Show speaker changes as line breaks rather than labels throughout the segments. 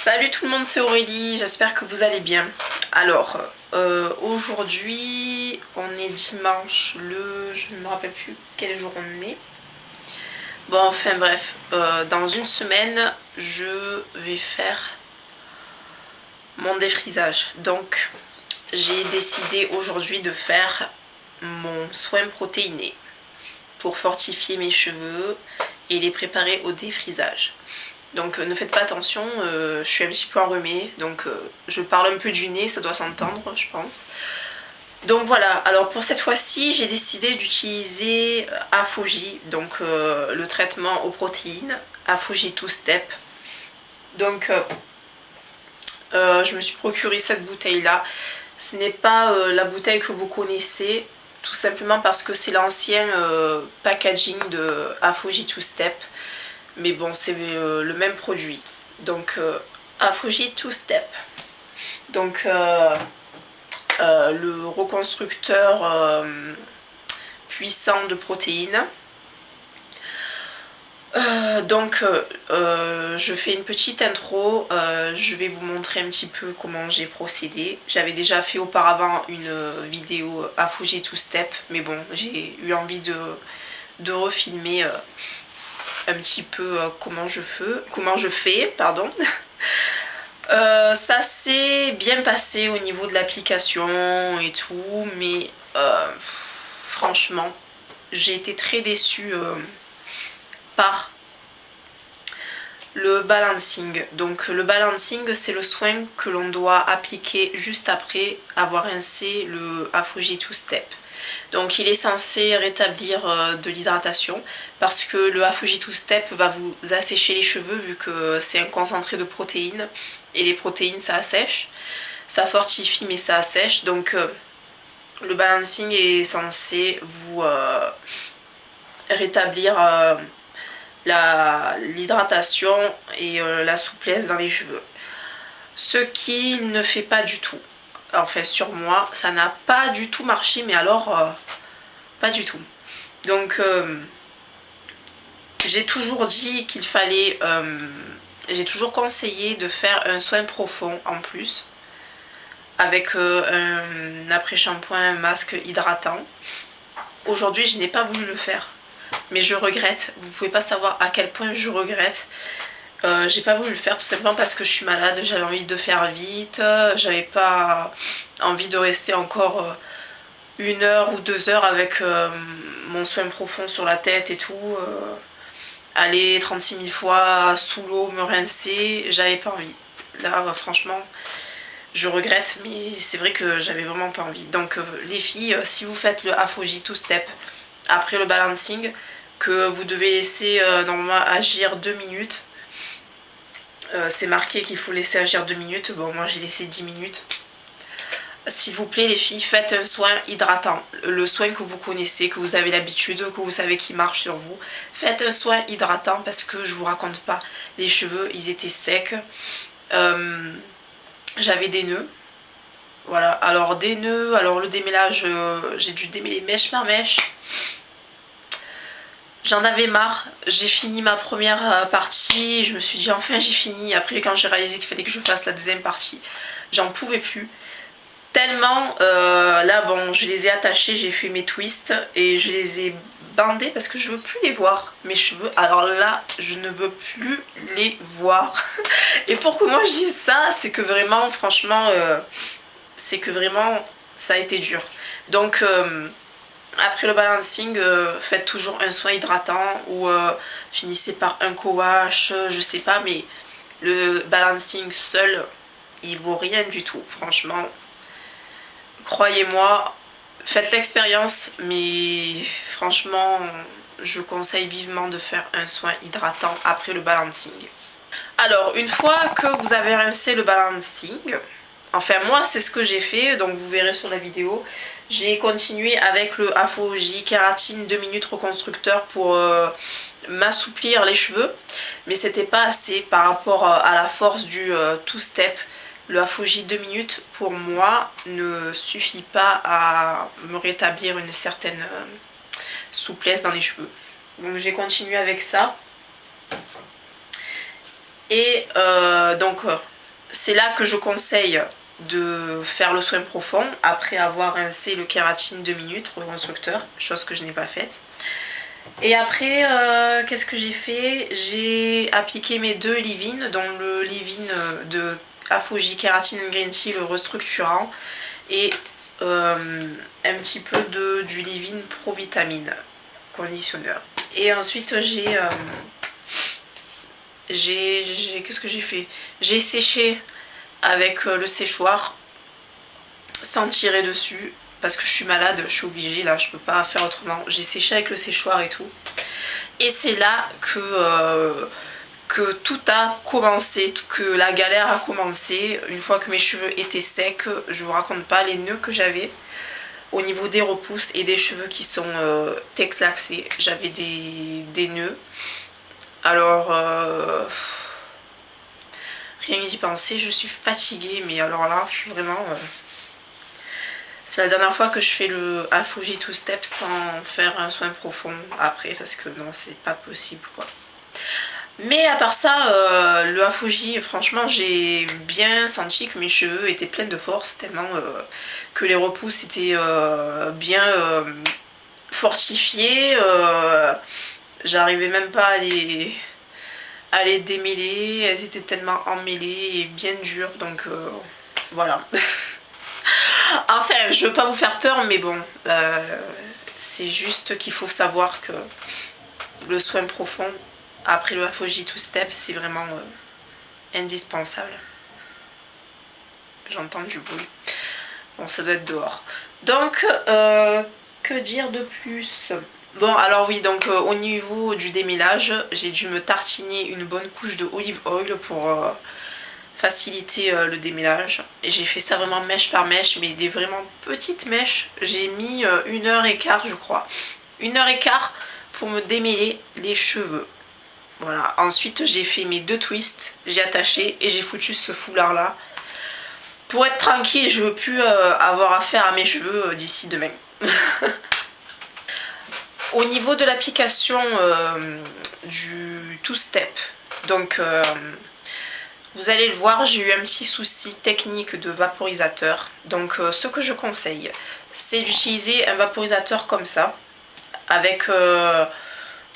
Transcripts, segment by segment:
Salut tout le monde, c'est Aurélie, j'espère que vous allez bien. Alors, aujourd'hui, on est dimanche je ne me rappelle plus quel jour on est. Bon, enfin bref, dans une semaine, je vais faire mon défrisage. Donc, j'ai décidé aujourd'hui de faire mon soin protéiné pour fortifier mes cheveux et les préparer au défrisage. Donc ne faites pas attention, je suis un petit peu enrhumée, donc je parle un peu du nez, ça doit s'entendre je pense. Donc voilà, alors pour cette fois-ci j'ai décidé d'utiliser Afogi, donc le traitement aux protéines, Afogi 2 Step. Donc je me suis procuré cette bouteille là. Ce n'est pas la bouteille que vous connaissez, tout simplement parce que c'est l'ancien packaging de Afogi 2 Step. Mais bon, c'est le même produit. Donc, Afogi 2 Step. Donc, le reconstructeur puissant de protéines. Je fais une petite intro. Je vais vous montrer un petit peu comment j'ai procédé. J'avais déjà fait auparavant une vidéo Afogi 2 Step. Mais bon, j'ai eu envie de refilmer un petit peu comment je fais, pardon. Ça s'est bien passé au niveau de l'application et tout, mais franchement, j'ai été très déçue par le balancing. Donc le balancing, c'est le soin que l'on doit appliquer juste après avoir rincé le Afogi 2 Step. Donc il est censé rétablir de l'hydratation parce que le Afogi 2 Step va vous assécher les cheveux vu que c'est un concentré de protéines et les protéines ça assèche, ça fortifie mais ça assèche. Donc le balancing est censé vous rétablir l'hydratation et la souplesse dans les cheveux. Ce qu'il ne fait pas du tout. Enfin sur moi ça n'a pas du tout marché, mais alors pas du tout. Donc j'ai toujours dit qu'il fallait j'ai toujours conseillé de faire un soin profond en plus avec un après-shampoing, un masque hydratant. Aujourd'hui je n'ai pas voulu le faire, mais je regrette. Vous pouvez pas savoir à quel point je regrette. J'ai pas voulu le faire tout simplement parce que je suis malade, j'avais envie de faire vite, j'avais pas envie de rester encore 1 heure ou 2 heures avec mon soin profond sur la tête et tout, aller 36 000 fois sous l'eau, me rincer, j'avais pas envie. Là franchement je regrette, mais c'est vrai que j'avais vraiment pas envie. Donc les filles, si vous faites le Afogi 2 Step après le balancing, que vous devez laisser normalement agir 2 minutes, c'est marqué qu'il faut laisser agir 2 minutes, bon moi j'ai laissé 10 minutes. S'il vous plaît les filles, faites un soin hydratant, le soin que vous connaissez, que vous avez l'habitude, que vous savez qui marche sur vous. Faites un soin hydratant parce que je vous raconte pas, les cheveux ils étaient secs, j'avais des nœuds. Voilà, alors des nœuds, alors le démêlage, j'ai dû démêler mèche par mèche. J'en avais marre, j'ai fini ma première partie, je me suis dit enfin j'ai fini. Après quand j'ai réalisé qu'il fallait que je fasse la deuxième partie, j'en pouvais plus. Tellement, là bon je les ai attachés, j'ai fait mes twists et je les ai bandés parce que je veux plus les voir, mes cheveux. Alors là je ne veux plus les voir. Et pourquoi moi je dis ça, c'est que vraiment franchement, ça a été dur. Donc après le balancing, faites toujours un soin hydratant ou finissez par un co-wash, je sais pas, mais le balancing seul, il vaut rien du tout, franchement. Croyez-moi, faites l'expérience, mais franchement, je conseille vivement de faire un soin hydratant après le balancing. Alors, une fois que vous avez rincé le balancing, enfin moi c'est ce que j'ai fait, donc vous verrez sur la vidéo. J'ai continué avec le Afogi Kératine 2 minutes reconstructeur pour m'assouplir les cheveux. Mais c'était pas assez par rapport à la force du 2 Step. Le Afogi 2 minutes pour moi ne suffit pas à me rétablir une certaine souplesse dans les cheveux. Donc j'ai continué avec ça. Et donc c'est là que je conseille de faire le soin profond après avoir rincé le kératine 2 minutes reconstructeur, chose que je n'ai pas faite. Et après, qu'est-ce que j'ai fait? J'ai appliqué mes 2 leave-in, dont le leave-in de Afoji Kératine Green Tea, le restructurant, et un petit peu du leave-in Pro-Vitamine conditionneur. Et ensuite qu'est-ce que j'ai fait? J'ai séché avec le séchoir sans tirer dessus parce que je suis malade, je suis obligée là, je peux pas faire autrement. J'ai séché avec le séchoir et tout. Et c'est là que tout a commencé, que la galère a commencé. Une fois que mes cheveux étaient secs, je vous raconte pas les nœuds que j'avais au niveau des repousses et des cheveux qui sont texlaxés. J'avais des nœuds. Alors rien d'y penser, je suis fatiguée, mais alors là, je suis vraiment... c'est la dernière fois que je fais le Afoji 2 Step sans faire un soin profond après, parce que non, c'est pas possible quoi. Mais à part ça, le Afoji, franchement, j'ai bien senti que mes cheveux étaient pleins de force, tellement que les repousses étaient bien fortifiées. J'arrivais même pas à les démêler, elles étaient tellement emmêlées et bien dures, donc voilà. Enfin, je veux pas vous faire peur, mais bon, c'est juste qu'il faut savoir que le soin profond après le Afoji 2 Step, c'est vraiment indispensable. J'entends du bruit. Bon, ça doit être dehors. Donc, que dire de plus? Bon, alors oui, donc au niveau du démêlage, j'ai dû me tartiner une bonne couche de olive oil pour faciliter le démêlage. Et j'ai fait ça vraiment mèche par mèche, mais des vraiment petites mèches. J'ai mis 1h15, je crois. 1h15 pour me démêler les cheveux. Voilà, ensuite j'ai fait mes 2 twists, j'ai attaché et j'ai foutu ce foulard là. Pour être tranquille, je veux plus avoir affaire à mes cheveux d'ici demain. Au niveau de l'application du 2 Step, donc vous allez le voir, j'ai eu un petit souci technique de vaporisateur. Donc ce que je conseille, c'est d'utiliser un vaporisateur comme ça, avec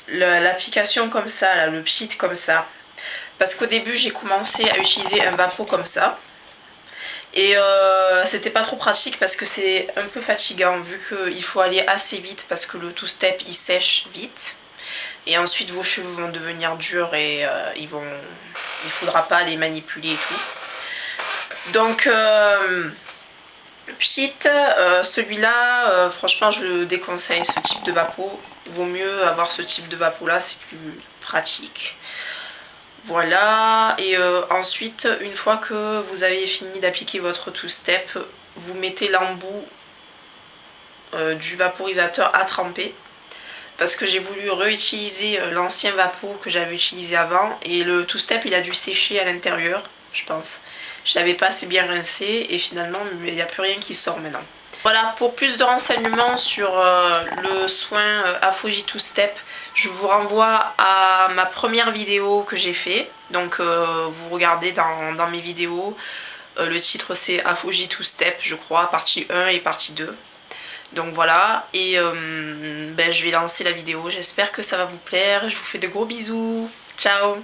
l'application comme ça, là, le pchit comme ça. Parce qu'au début j'ai commencé à utiliser un vapo comme ça. Et c'était pas trop pratique parce que c'est un peu fatigant vu qu'il faut aller assez vite parce que le 2 Step il sèche vite. Et ensuite vos cheveux vont devenir durs et il faudra pas les manipuler et tout. Donc pchit, celui-là, franchement je le déconseille, ce type de vapo. Vaut mieux avoir ce type de vapo là, c'est plus pratique. Voilà, et ensuite, une fois que vous avez fini d'appliquer votre 2 Step, vous mettez l'embout du vaporisateur à tremper. Parce que j'ai voulu réutiliser l'ancien vapo que j'avais utilisé avant. Et le 2 Step, il a dû sécher à l'intérieur, je pense. Je l'avais pas assez bien rincé et finalement, il n'y a plus rien qui sort maintenant. Voilà, pour plus de renseignements sur le soin Afoji 2 Step, je vous renvoie à ma première vidéo que j'ai fait. Donc vous regardez dans mes vidéos, le titre c'est Afoji 2 Step, je crois, partie 1 et partie 2. Donc voilà, et je vais lancer la vidéo, j'espère que ça va vous plaire, je vous fais de gros bisous, ciao!